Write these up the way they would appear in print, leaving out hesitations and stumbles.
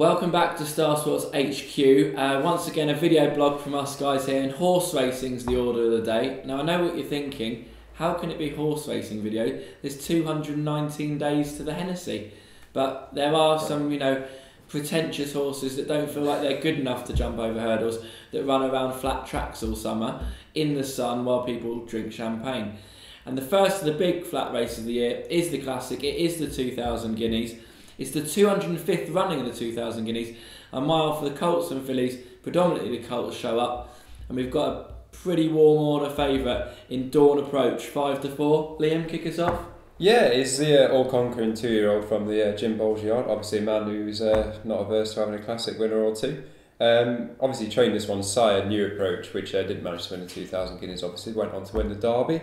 Welcome back to Star Sports HQ. Once again, a video blog from us guys here, and horse racing's the order of the day. Now, I know what you're thinking. How can it be horse racing video? There's 219 days to the Hennessy. But there are some, pretentious horses that don't feel like they're good enough to jump over hurdles, that run around flat tracks all summer in the sun while people drink champagne. And the first of the big flat races of the year is the Classic. It is the 2000 Guineas. It's the 205th running of the 2000 Guineas. A mile for the Colts and Fillies. Predominantly the Colts show up. And we've got a pretty warm order favourite in Dawn Approach, 5-4. Liam, kick us off. Yeah, it's the all-conquering 2-year-old from the Jim Bolger yard. Obviously a man who's not averse to having a Classic winner or two. Obviously trained this one sire, New Approach, which didn't manage to win the 2000 Guineas, obviously. Went on to win the Derby.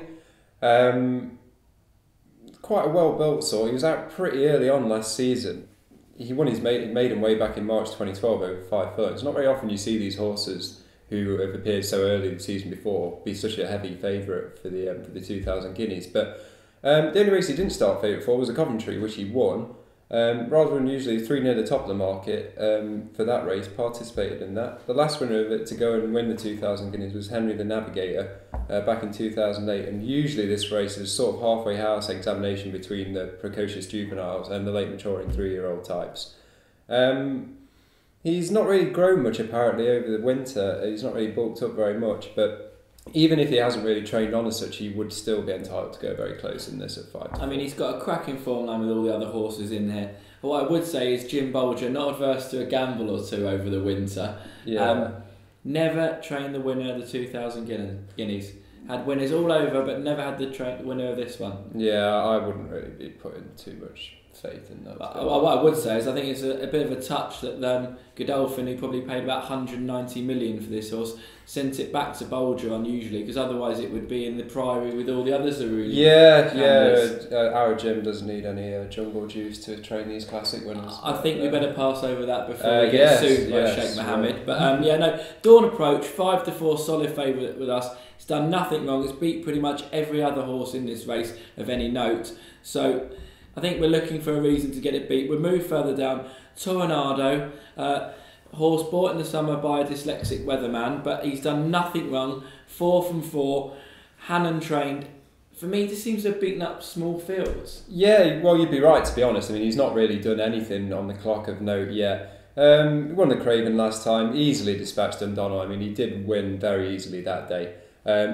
Quite a well-built sort. He was out pretty early on last season. He won his maiden way back in March 2012 over 5 furlongs. Not very often you see these horses who have appeared so early the season before be such a heavy favourite for the 2000 Guineas. But the only race he didn't start favourite for was a Coventry, which he won. Rather unusually, 3 near the top of the market for that race, participated in that. The last winner of it to go and win the 2000 Guineas was Henry the Navigator back in 2008, and usually this race is sort of halfway house examination between the precocious juveniles and the late maturing 3-year-old types. He's not really grown much apparently over the winter. He's not really bulked up very much, but even if he hasn't really trained on as such, he would still be entitled to go very close in this at 5. I mean, he's got a cracking form line with all the other horses in here. But what I would say is Jim Bolger, not adverse to a gamble or two over the winter. Yeah. Never trained the winner of the 2000 Guineas. Had winners all over, but never had the winner of this one. Yeah, I wouldn't really be putting too much faith in that. What I would say is I think it's a bit of a touch that Godolphin, who probably paid about 190 million for this horse, sent it back to Bolger unusually, because otherwise it would be in the Priory with all the other Zaruni. Our Jim doesn't need any jungle juice to train these Classic winners. I think we better pass over that before we get sued by Sheikh Mohammed. But Dawn Approach, 5-4, solid favourite with us. It's done nothing wrong. It's beat pretty much every other horse in this race of any note. So I think we're looking for a reason to get it beat. We'll move further down. Toronado, horse bought in the summer by a dyslexic weatherman, but he's done nothing wrong. 4 from 4. Hannon trained. For me, this seems to have beaten up small fields. Yeah, well, you'd be right, to be honest. I mean, he's not really done anything on the clock of note yet. He won the Craven last time, easily dispatched Dundonald. I mean, he did win very easily that day.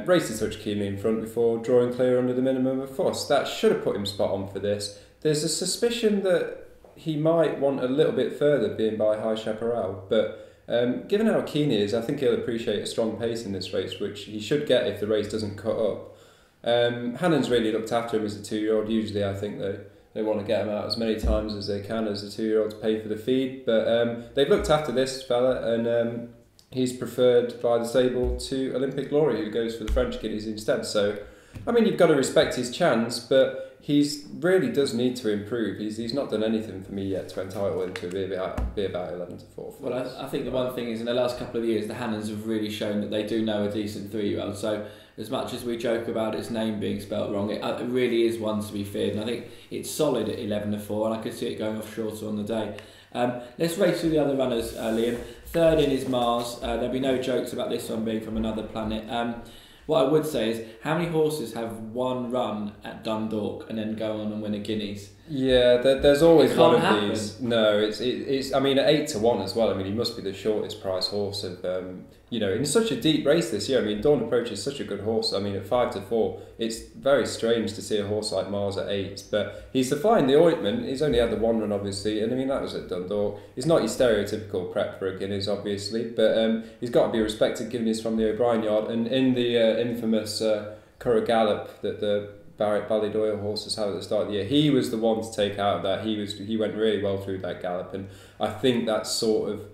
Raced a touch keenly in front before drawing clear under the minimum of fuss. That should have put him spot on for this. There's a suspicion that he might want a little bit further, being by High Chaparral, but given how keen he is, I think he'll appreciate a strong pace in this race, which he should get if the race doesn't cut up. Hannon's really looked after him as a 2-year-old. Usually I think they want to get him out as many times as they can as a 2-year-old to pay for the feed, but they've looked after this fella, and he's preferred by the stable to Olympic Glory, who goes for the French Guineas instead. So, I mean, you've got to respect his chance, but he really does need to improve. He's not done anything for me yet to entitle him to be about 11-4. Well, I think the one thing is, in the last couple of years, the Hannons have really shown that they do know a decent 3-year-old. So as much as we joke about its name being spelt wrong, it really is one to be feared. And I think it's solid at 11-4, and I could see it going off shorter on the day. Let's race through the other runners, Liam. Third in is Mars. There'll be no jokes about this one being from another planet. What I would say is, how many horses have one run at Dundalk and then go on and win a Guineas? Yeah, there's always one of happen. these. No, it's. I mean, at 8-1 as well. I mean, he must be the shortest price horse of in such a deep race this year. I mean, Dawn Approach is such a good horse. I mean, at 5-4, it's very strange to see a horse like Mars at 8. But he's the fly in the ointment. He's only had the one run, obviously, and I mean that was at Dundalk. He's not your stereotypical prep for a Guineas, obviously, but he's got to be respected given he's from the O'Brien yard, and in the infamous Curragh Gallop that the Barrett Ballydoyle horses had at the start of the year, he was the one to take out of that. He went really well through that gallop, and I think that's sort of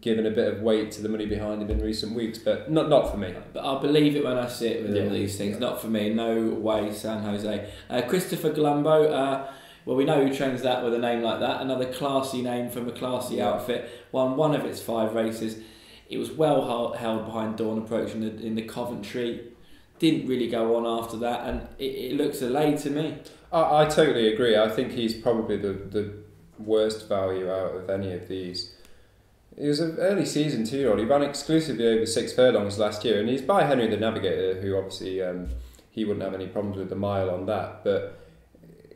given a bit of weight to the money behind him in recent weeks, but not for me. But I'll believe it when I see it with all these things. Not for me, no way, San Jose. Christopher Colombo, well, we know who trains that with a name like that. Another classy name from a classy outfit. Won one of its 5 races. It was well held behind Dawn Approach in the Coventry. Didn't really go on after that, and it looks a lay to me. I totally agree. I think he's probably the worst value out of any of these. He was an early season 2-year-old. He ran exclusively over 6 furlongs last year, and he's by Henry the Navigator, who obviously he wouldn't have any problems with the mile on that. But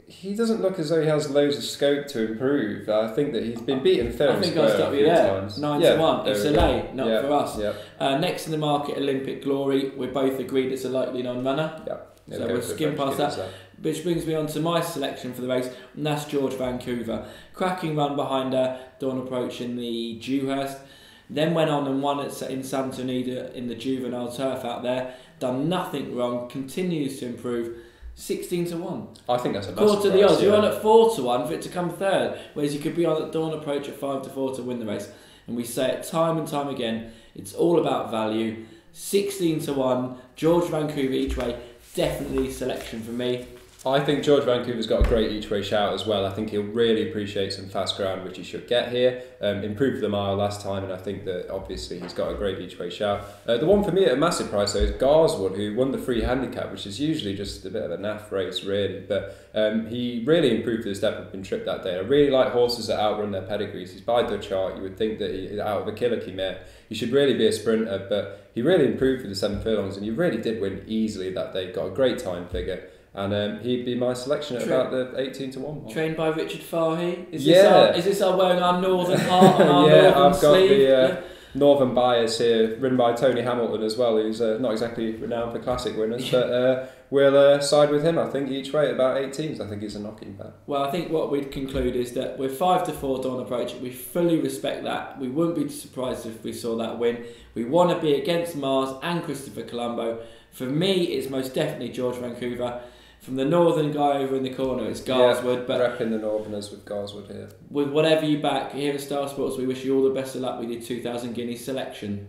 he doesn't look as though he has loads of scope to improve. I think that he's been beaten fair and square. I think I'll stop you there. Times. 9-1. It's a lay, not for us. Yeah. Next in the market, Olympic Glory. We're both agreed it's a likely non-runner. Yeah. So we'll skim past that. Which brings me on to my selection for the race, and that's George Vancouver. Cracking run behind Dawn Approach in the Dewhurst. Then went on and won in Santa Anita in the juvenile turf out there. Done nothing wrong. Continues to improve. 16-1. I think that's a massive quarter the odds. Yeah. You're on at 4-1 for it to come third, whereas you could be on at Dawn Approach at 5-4 to win the race. And we say it time and time again. It's all about value. 16-1. George Vancouver each way. Definitely selection for me. I think George Vancouver's got a great each way shout as well. I think he'll really appreciate some fast ground, which he should get here. Improved the mile last time, and I think that obviously he's got a great each way shout. The one for me at a massive price though is Garswood, who won the free handicap, which is usually just a bit of a naff race really. But he really improved to the step up in trip that day. I really like horses that outrun their pedigrees. He's by Dutch Art. You would think that he, out of a Killicky mare, he should really be a sprinter, but he really improved for the 7 furlongs, and he really did win easily that day. Got a great time figure. And he'd be my selection at about the 18-1. Trained by Richard Fahey. Is this our wearing our northern heart on our northern I've got sleeve? the northern bias here, ridden by Tony Hamilton as well, who's not exactly renowned for classic winners, but we'll side with him. I think each way at about 18s. I think he's a knocking bet. Well, I think what we'd conclude is that we're 5-4 Dawn Approach. We fully respect that. We wouldn't be surprised if we saw that win. We want to be against Mars and Christopher Colombo. For me, it's most definitely George Vancouver. From the northern guy over in the corner, it's Garswood. But repping the Northerners with Garswood here. With whatever you back here at Star Sports, we wish you all the best of luck with your 2000 Guineas selection.